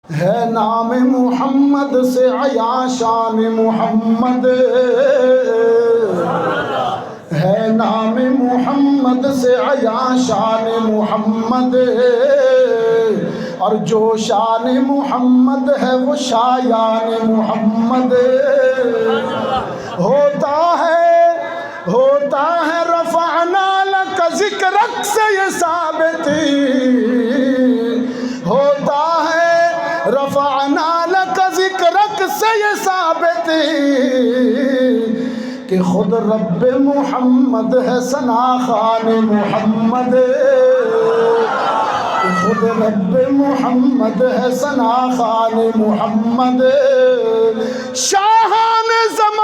ہے نام محمد سے عیا شان محمد، ہے نام محمد سے عیا شان محمد، اور جو شان محمد ہے وہ شایان محمد ہوتا ہے رفعنا لک ذکرک سے یہ ثابت، ہوتا ہے رفعنا لک ذکرک سے یہ ثابت کہ خود رب محمد ہے ثنا خوان محمد، کہ خود رب محمد ہے ثنا خوان محمد، شاہان زمان